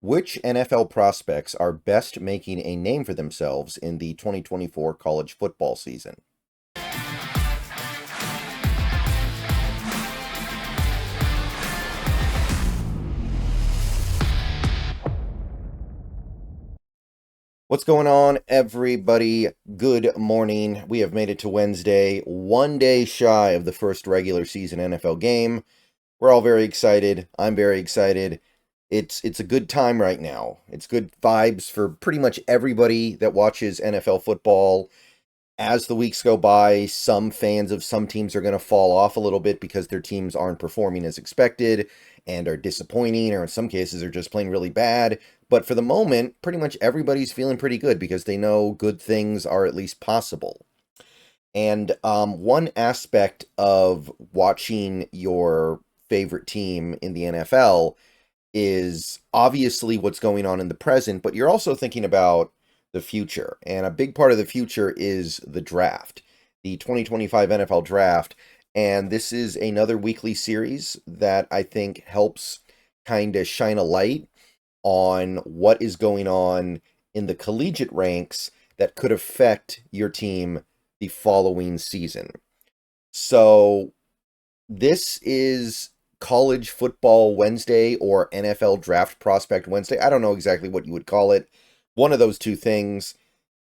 Which NFL prospects are best making a name for themselves in the 2024 college football season? What's going on, everybody? Good morning. We have made it to Wednesday, one day shy of the first regular season NFL game. We're all very excited. I'm very excited. It's a good time right now. It's good vibes for pretty much everybody that watches NFL football. As the weeks go by, some fans of some teams are going to fall off a little bit because their teams aren't performing as expected and are disappointing, or in some cases are just playing really bad. But for the moment, pretty much everybody's feeling pretty good because they know good things are at least possible. And one aspect of watching your favorite team in the NFL is obviously what's going on in the present, but you're also thinking about the future. And a big part of the future is the draft, the 2025 NFL draft. And this is another weekly series that I think helps kind of shine a light on what is going on in the collegiate ranks that could affect your team the following season. So this is College Football Wednesday or NFL Draft Prospect Wednesday. I don't know exactly what you would call it. One of those two things.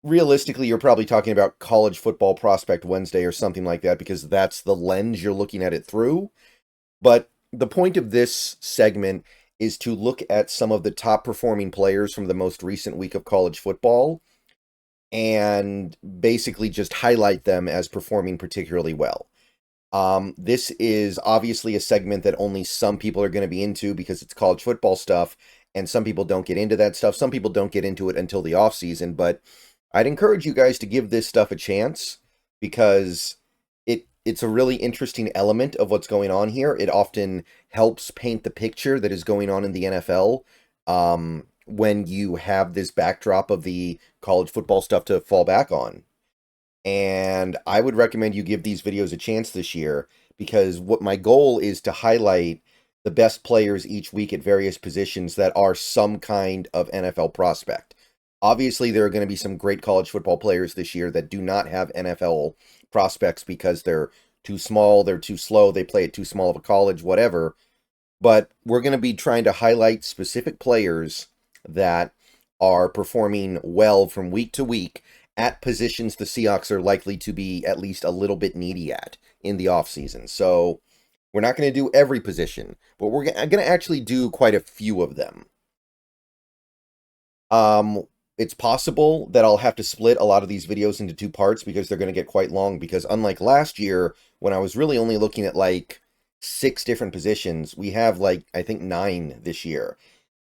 Realistically, you're probably talking about College Football Prospect Wednesday or something like that because that's the lens you're looking at it through. But the point of this segment is to look at some of the top performing players from the most recent week of college football and basically just highlight them as performing particularly well. This is obviously a segment that only some people are going to be into because it's college football stuff, and some people don't get into that stuff. Some people don't get into it until the off season, but I'd encourage you guys to give this stuff a chance because it's a really interesting element of what's going on here. It often helps paint the picture that is going on in the NFL when you have this backdrop of the college football stuff to fall back on. And I would recommend you give these videos a chance this year because what my goal is to highlight the best players each week at various positions that are some kind of NFL prospect. Obviously, there are going to be some great college football players this year that do not have NFL prospects because they're too small, they're too slow, they play at too small of a college, whatever. But we're going to be trying to highlight specific players that are performing well from week to week at positions the Seahawks are likely to be at least a little bit needy at in the offseason. So we're not going to do every position, but we're going to actually do quite a few of them. It's possible that I'll have to split a lot of these videos into two parts because they're going to get quite long because unlike last year, when I was really only looking at like 6 different positions, we have like, I think 9 this year.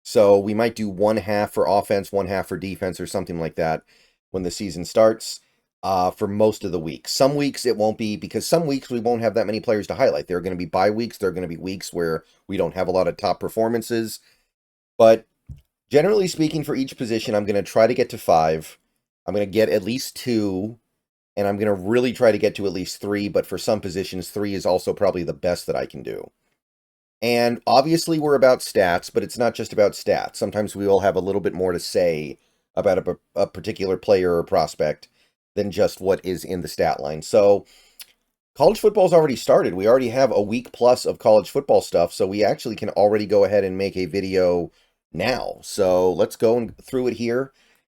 So we might do one half for offense, one half for defense or something like that when the season starts for most of the weeks. Some weeks it won't be because some weeks we won't have that many players to highlight. There are going to be bye weeks. There are going to be weeks where we don't have a lot of top performances. But generally speaking, for each position, I'm going to try to get to 5. I'm going to get at least 2. And I'm going to really try to get to at least 3. But for some positions, 3 is also probably the best that I can do. And obviously we're about stats, but it's not just about stats. Sometimes we will have a little bit more to say about a particular player or prospect than just what is in the stat line. So college football's already started. We already have a week plus of college football stuff, so we actually can already go ahead and make a video now. So let's go through it here.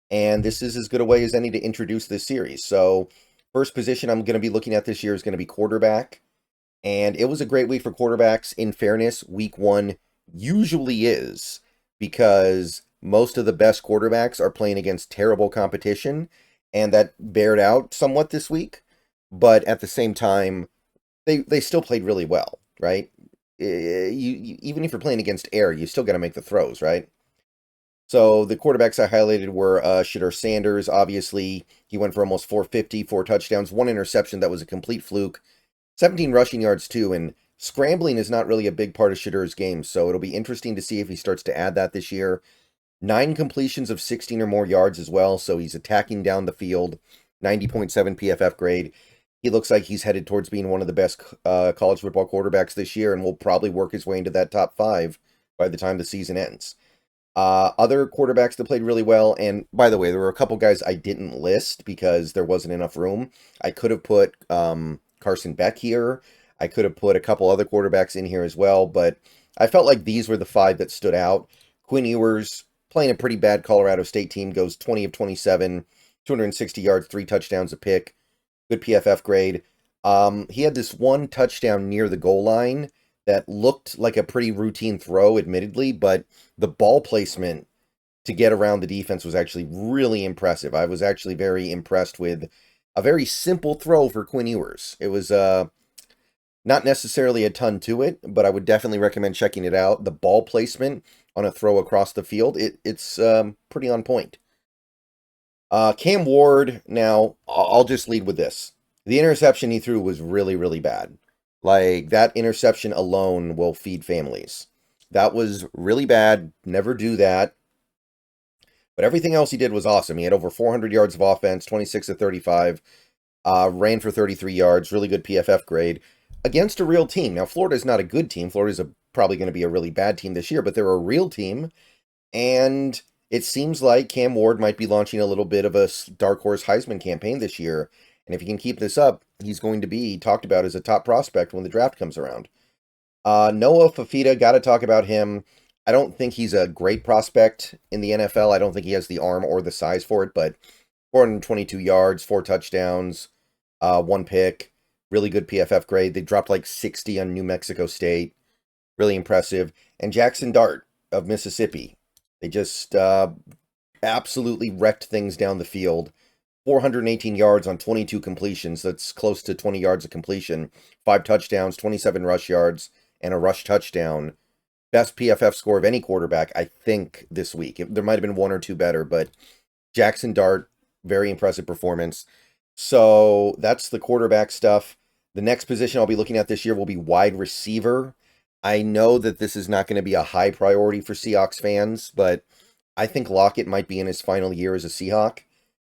And this is as good a way as any to introduce this series. So first position I'm going to be looking at this year is going to be quarterback. And it was a great week for quarterbacks. In fairness, week 1 usually is because most of the best quarterbacks are playing against terrible competition. And that bared out somewhat this week. But at the same time, they still played really well, right? Even if you're playing against air, you still got to make the throws, right? So the quarterbacks I highlighted were Shedeur Sanders. Obviously, he went for almost 450, 4 touchdowns, 1 interception that was a complete fluke, 17 rushing yards too, and scrambling is not really a big part of Shedeur's game, so it'll be interesting to see if he starts to add that this year. 9 completions of 16 or more yards as well, so he's attacking down the field, 90.7 PFF grade. He looks like he's headed towards being one of the best college football quarterbacks this year and will probably work his way into that top 5 by the time the season ends. Other quarterbacks that played really well, and by the way, there were a couple guys I didn't list because there wasn't enough room. I could have put Carson Beck here. I could have put a couple other quarterbacks in here as well, but I felt like these were the five that stood out. Quinn Ewers, playing a pretty bad Colorado State team, goes 20 of 27, 260 yards, 3 touchdowns, a pick. Good PFF grade. He had this one touchdown near the goal line that looked like a pretty routine throw, admittedly, but the ball placement to get around the defense was actually really impressive. I was actually very impressed with a very simple throw for Quinn Ewers. It was not necessarily a ton to it, but I would definitely recommend checking it out. The ball placement on a throw across the field, it's pretty on point. Cam Ward, now, I'll just lead with this. The interception he threw was really, really bad. Like, that interception alone will feed families. That was really bad. Never do that. But everything else he did was awesome. He had over 400 yards of offense, 26 of 35, ran for 33 yards, really good PFF grade, against a real team. Now, Florida's not a good team. Florida's probably going to be a really bad team this year, but they're a real team. And it seems like Cam Ward might be launching a little bit of a dark horse Heisman campaign this year. And if he can keep this up, he's going to be talked about as a top prospect when the draft comes around. Noah Fafita, got to talk about him. I don't think he's a great prospect in the NFL. I don't think he has the arm or the size for it, but 422 yards, 4 touchdowns, 1 pick, really good PFF grade. They dropped like 60 on New Mexico State. Really impressive. And Jackson Dart of Mississippi. They just absolutely wrecked things down the field. 418 yards on 22 completions. That's close to 20 yards of completion. 5 touchdowns, 27 rush yards, and a rush touchdown. Best PFF score of any quarterback, I think, this week. There might have been 1 or 2 better, but Jackson Dart, very impressive performance. So that's the quarterback stuff. The next position I'll be looking at this year will be wide receiver. I know that this is not going to be a high priority for Seahawks fans, but I think Lockett might be in his final year as a Seahawk.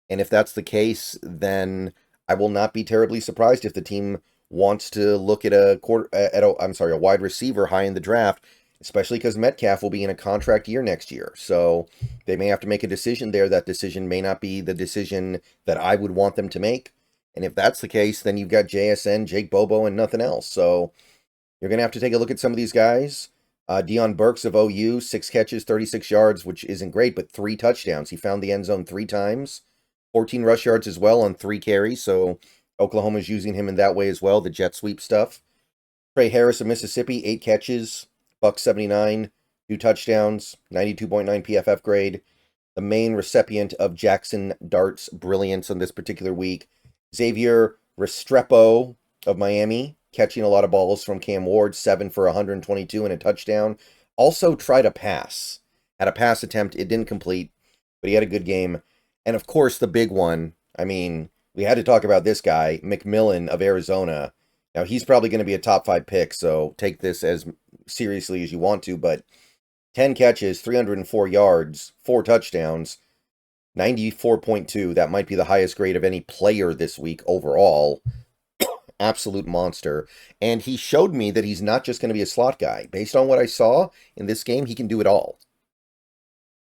And if that's the case, then I will not be terribly surprised if the team wants to look at a wide receiver high in the draft, especially because Metcalf will be in a contract year next year. So they may have to make a decision there. That decision may not be the decision that I would want them to make. And if that's the case, then you've got JSN, Jake Bobo, and nothing else. So you're going to have to take a look at some of these guys. Deion Burks of OU, 6 catches, 36 yards, which isn't great, but 3 touchdowns. He found the end zone 3 times. 14 rush yards as well on 3 carries, so Oklahoma's using him in that way as well, the jet sweep stuff. Trey Harris of Mississippi, 8 catches, $179, 2 touchdowns, 92.9 PFF grade. The main recipient of Jackson Dart's brilliance on this particular week, Xavier Restrepo of Miami, catching a lot of balls from Cam Ward, 7 for 122 and a touchdown. Also tried a pass. Had a pass attempt, it didn't complete, but he had a good game. And of course, the big one, I mean, we had to talk about this guy, McMillan of Arizona. Now, he's probably going to be a top 5 pick, so take this as seriously as you want to, but 10 catches, 304 yards, 4 touchdowns, 94.2. That might be the highest grade of any player this week overall. Absolute monster. And he showed me that he's not just going to be a slot guy. Based on what I saw in this game, he can do it all.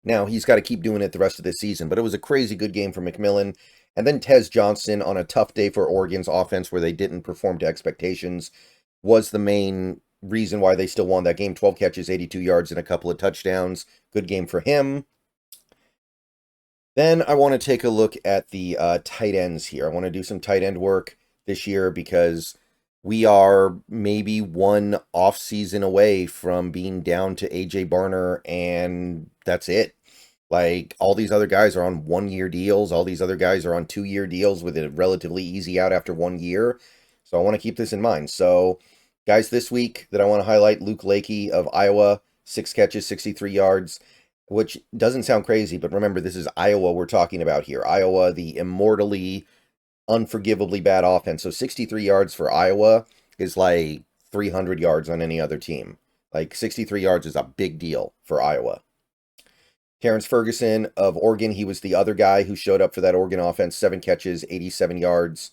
Now, he's got to keep doing it the rest of this season, but it was a crazy good game for McMillan. And then Tez Johnson on a tough day for Oregon's offense where they didn't perform to expectations was the main reason why they still won that game. 12 catches, 82 yards, and a couple of touchdowns. Good game for him. Then I want to take a look at the tight ends here. I want to do some tight end work this year because we are maybe one off season away from being down to AJ Barner, and that's it. Like, all these other guys are on 1-year deals. All these other guys are on 2-year deals with a relatively easy out after 1 year. So I want to keep this in mind. So, guys, this week that I want to highlight, Luke Lakey of Iowa, 6 catches, 63 yards, which doesn't sound crazy, but remember, this is Iowa we're talking about here. Iowa, the immortally unforgivably bad offense. So 63 yards for Iowa is like 300 yards on any other team. Like 63 yards is a big deal for Iowa. Terrence Ferguson of Oregon, he was the other guy who showed up for that Oregon offense. 7 catches, 87 yards,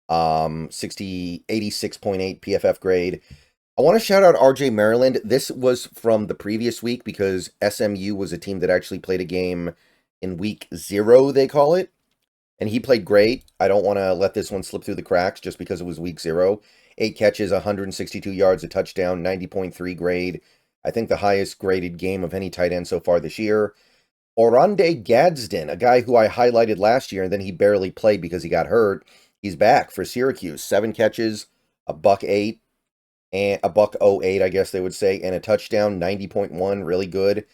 86.8 PFF grade. I want to shout out RJ Maryland. This was from the previous week because SMU was a team that actually played a game in week 0, they call it. And he played great. I don't want to let this one slip through the cracks just because it was week 0. 8 catches, 162 yards, a touchdown, 90.3 grade. I think the highest graded game of any tight end so far this year. Oronde Gadsden, a guy who I highlighted last year and then he barely played because he got hurt. He's back for Syracuse. 7 catches, a $1.08, and a $1.08, I guess they would say, and a touchdown, 90.1, really good.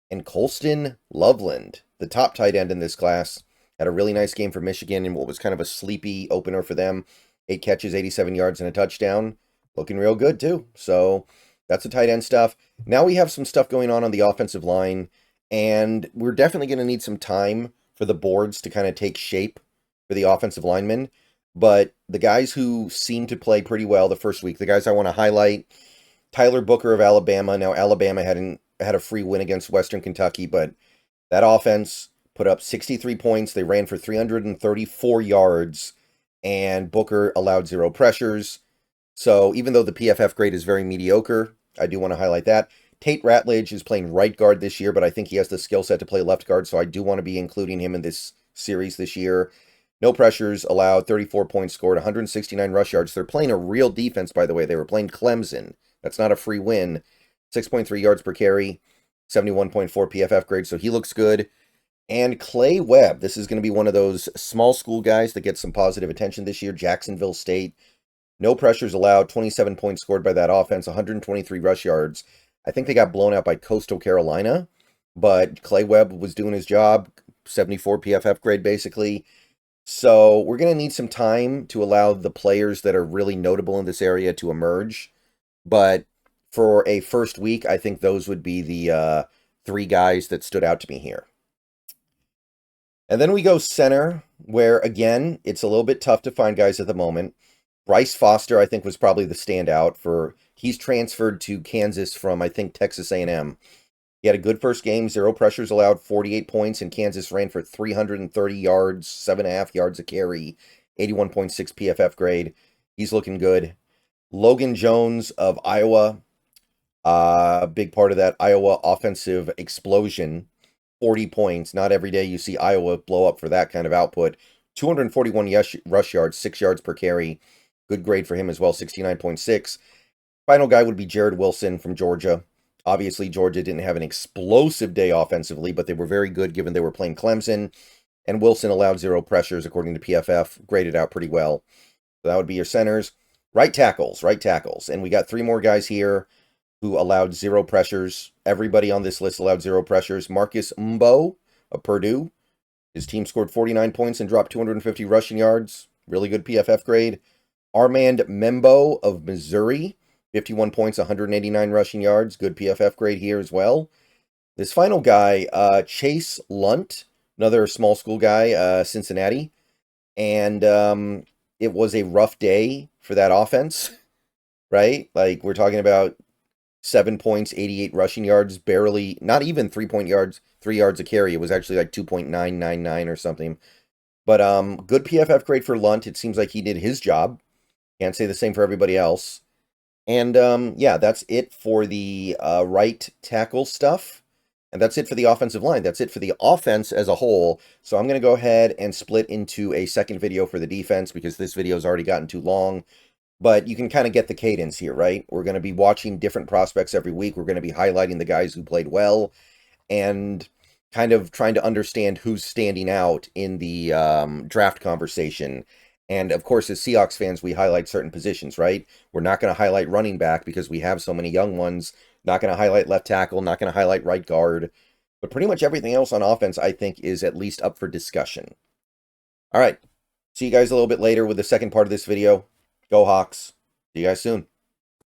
And Colston Loveland, the top tight end in this class, had a really nice game for Michigan in what was kind of a sleepy opener for them. 8 catches, 87 yards, and a touchdown. Looking real good, too. So that's the tight end stuff. Now we have some stuff going on the offensive line, and we're definitely going to need some time for the boards to kind of take shape for the offensive linemen. But the guys who seem to play pretty well the first week, the guys I want to highlight, Tyler Booker of Alabama. Now, Alabama had a free win against Western Kentucky, but that offense put up 63 points. They ran for 334 yards, and Booker allowed 0 pressures. So even though the PFF grade is very mediocre, I do want to highlight that. Tate Ratledge is playing right guard this year, but I think he has the skill set to play left guard, so I do want to be including him in this series this year. No pressures allowed, 34 points scored, 169 rush yards. They're playing a real defense, by the way. They were playing Clemson. That's not a free win. 6.3 yards per carry, 71.4 PFF grade, so he looks good. And Clay Webb, this is going to be one of those small school guys that gets some positive attention this year. Jacksonville State. No pressures allowed, 27 points scored by that offense, 123 rush yards. I think they got blown out by Coastal Carolina, but Clay Webb was doing his job, 74 PFF grade basically. So we're going to need some time to allow the players that are really notable in this area to emerge. But for a first week, I think those would be the 3 guys that stood out to me here. And then we go center, where, again, it's a little bit tough to find guys at the moment. Bryce Foster, I think, was probably the standout. He's transferred to Kansas from, I think, Texas A&M. He had a good first game, 0 pressures allowed, 48 points, and Kansas ran for 330 yards, 7.5 yards a carry, 81.6 PFF grade. He's looking good. Logan Jones of Iowa, a big part of that Iowa offensive explosion, 40 points. Not every day you see Iowa blow up for that kind of output. 241 rush yards, 6 yards per carry. Good grade for him as well, 69.6. Final guy would be Jared Wilson from Georgia. Obviously, Georgia didn't have an explosive day offensively, but they were very good given they were playing Clemson. And Wilson allowed 0 pressures, according to PFF. Graded out pretty well. So that would be your centers. Right tackles. And we got 3 more guys here who allowed 0 pressures. Everybody on this list allowed 0 pressures. Marcus Mbo of Purdue. His team scored 49 points and dropped 250 rushing yards. Really good PFF grade. Armand Membo of Missouri. 51 points, 189 rushing yards. Good PFF grade here as well. This final guy, Chase Lunt, another small school guy, Cincinnati. And it was a rough day for that offense, right? Like, we're talking about 7 points, 88 rushing yards, barely, not even 3 yards a carry. It was actually like 2.999 or something. But good PFF grade for Lunt. It seems like he did his job. Can't say the same for everybody else. And yeah, that's it for the right tackle stuff. And that's it for the offensive line. That's it for the offense as a whole. So I'm going to go ahead and split into a second video for the defense because this video has already gotten too long. But you can kind of get the cadence here, right? We're going to be watching different prospects every week. We're going to be highlighting the guys who played well and kind of trying to understand who's standing out in the draft conversation. And, of course, as Seahawks fans, we highlight certain positions, right? We're not going to highlight running back because we have so many young ones. Not going to highlight left tackle. Not going to highlight right guard. But pretty much everything else on offense, I think, is at least up for discussion. All right. See you guys a little bit later with the second part of this video. Go Hawks. See you guys soon.